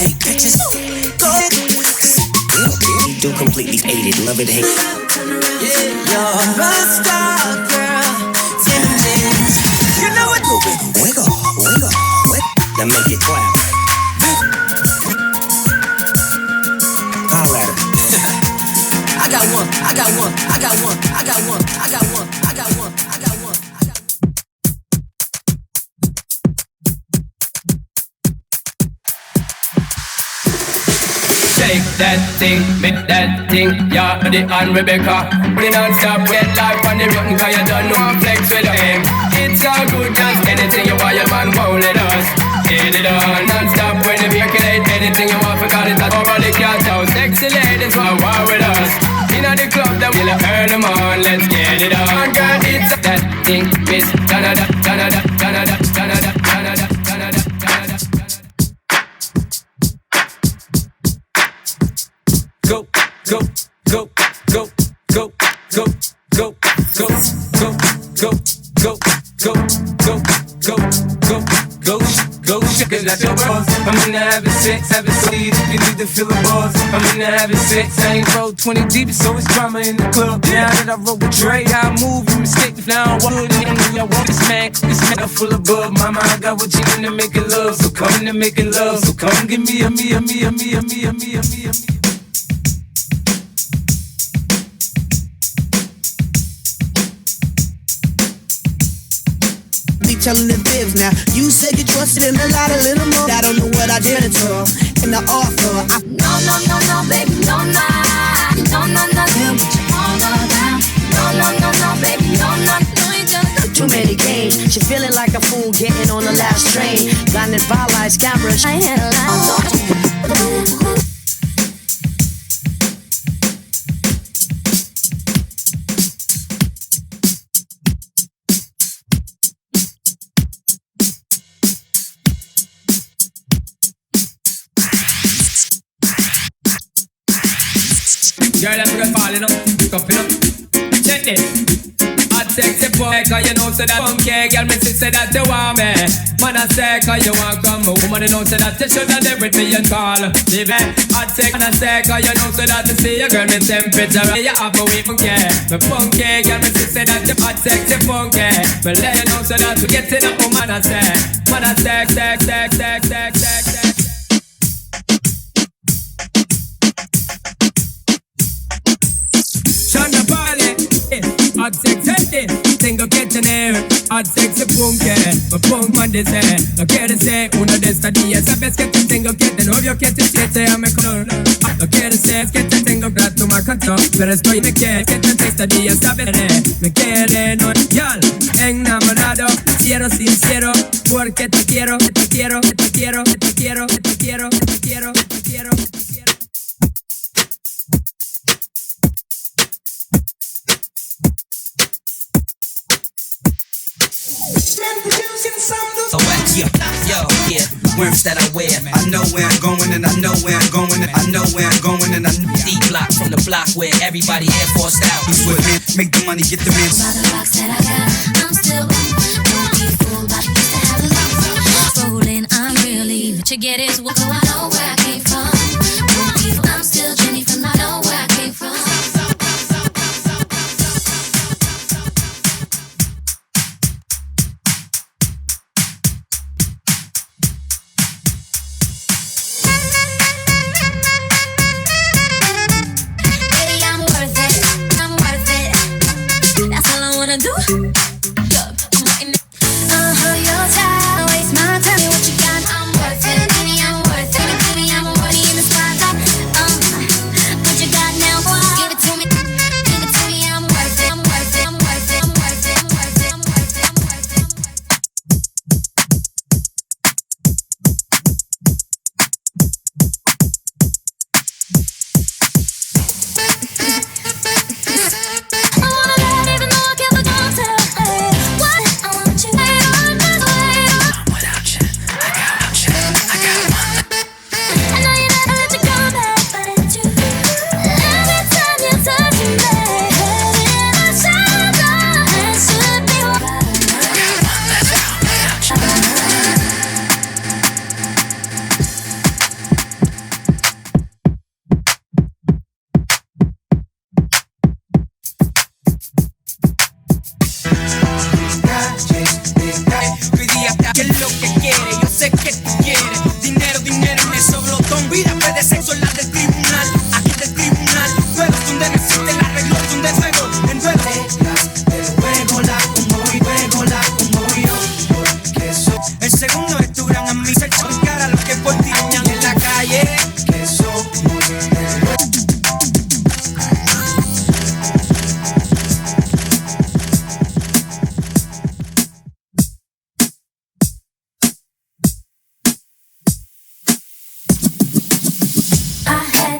take pictures. Go ahead. You do completely hate it, love it, hate it. You're a star, girl. You know what? Wiggle, wiggle, wiggle. Now make it clap. Holla at her. I got one, I got one, I got one, I got one, I got one, I got one, I got one. Shake that thing, make that thing, yeah, the and Rebecca. Put it non-stop, get life on the rotten, cause you don't know flex with him. It's all good, just anything you want, your man won't let us. Get it on, non-stop, when you percolate, anything you want, forgot it, that's over the cat house. Sexy ladies want war with us. Inna the club, that we'll earn them on, let's get it on. Girl, it's that thing, miss, da-da-da, da-da-da, da-da-da, da-da-da, da-da-da, da-da-da. Go, go, go, go, go, go, go, go, go, go, go, go, go, go, go, go, go, shake it like your boss. I'm in the having sex, having sex. You need to feel the buzz. I'm in the having sex. I ain't roll 20 deep, so it's drama in the club. Now that I roll with Dre, I move and mistake. Now I'm good, and I want this man full of bug. Mama, I got what you need to make it love. So come to make it love. So come give me a me, a me, a me, a me, a me, a me, a me. Telling the fibs now. You said you trusted in a lot of little more. I don't know what I did at all. In the offer, no, no, no, no, baby, no, no, no, no, no, you put your arm around. No, no, no, no, baby, no, no, no, you just too many games. She feeling like a fool getting on the last train. Blinded by lights, cameras. I had a lot. Girl, I'm gonna fall in up, cup it up. Check this. I sexy boy, cause you know say that funky. Girl, me say that you want me. Man, I say cause you want come. Woman, you know say that you should have everything you call. Leave it. I say, and I say cause you know say that you see your girl, me temperature. You have a way funky. Me funky, girl, me say that you hot sexy funky. Me let you know say that we get it up, man, I say. Man, I say, sex. Shonda Bali, hot sexy, tengo que tener hot sexy funky, me punk man dice, no quiere ser uno de estos días, sabes que te tengo que tener, obvio que te siete a mi color, no quiere ser que te tengo grato más control, pero estoy me quiere que te estos días, sabes, me quiere, no, yal, enamorado, sincero, porque te quiero, te quiero, te quiero, te quiero, te quiero, te quiero, te quiero. So yeah, worms that I wear. I know where I'm going and I know where I'm going and I know where I'm going and I D-block from the block where everybody Air Force out. He's with me, make the money, get the rent. By the rocks that I got, I'm still don't be fooled by the used to have a lot. Rolling, I'm really what you get is what I know where I came from. Don't be fooled, I'm still Jenny from I know where I came from. Your time, waste my time, what you got? I'm worth it, baby, I'm worth it.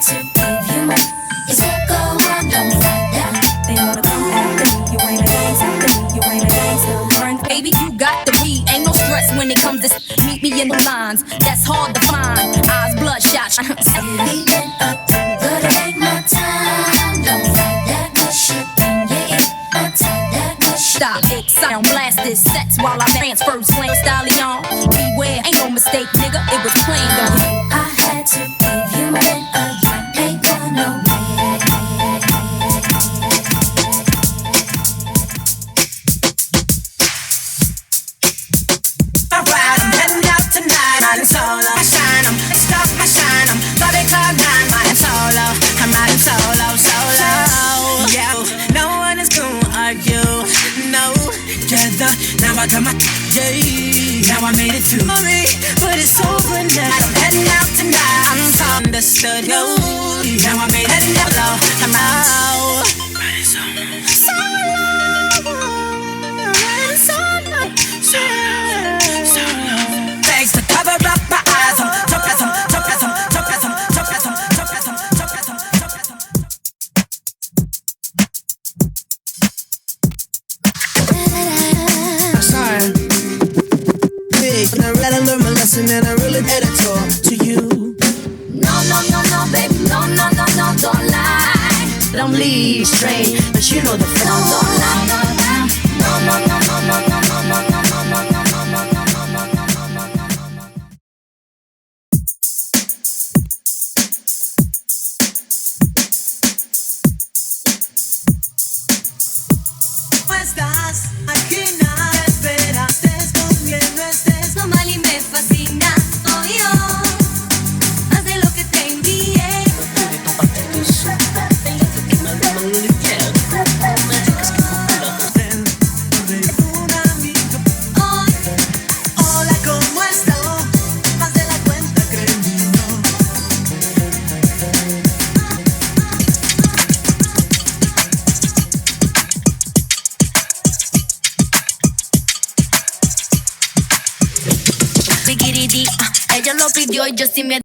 to give you more. You said go on, don't fight that. They oughta come after me. You ain't a gangster, you ain't a gangster. Baby, you got the beat. Ain't no stress when it comes to meet me in the lines. That's hard to find. Eyes bloodshot. We've been up too good, it ain't my time. Don't fight that good shit when you eat. Attack that good shit. Stop it, sound blast this sets while I transfer slang stallion. Beware, ain't no mistake, nigga. It was plain though. I had to give you more than a gram. Ain't going nowhere. Alright, I'm heading out tonight. Riding solo, I shine 'em, stop, I shine 'em. Bobby Club 9, riding solo. I'm riding solo, solo. Yeah, no one is gonna argue. No, together. Now I got my now I made it through. Sorry, but it's over now. I'm heading out tonight. I'm so understood. Yo, now I made it heading out low. I'm out. Riding solo, riding solo, solo. Thanks to cover up my eyes. I'm tough as I'm, tough as I'm, tough as I'm, tough as I'm, tough as I'm, tough as I'm, tough as I'm. Sorry, big. And I read and learned my lesson, and I really had a talk to you. No, no, no, no, baby. No, no, no, no, don't lie. Don't leave straight, but you know the flow. No, don't lie. No, no, no, no, no, no, no, no, no, no, no, no, no, no, no, no, no, no, no. Estás aquí, nada esperas, estés comiendo, estés No mal y me fascina. Oh, yo. Haz de lo que te envié. un amigo. Hola, ¿cómo estás? Más de la cuenta, créeme, Ella lo pidió y yo sí me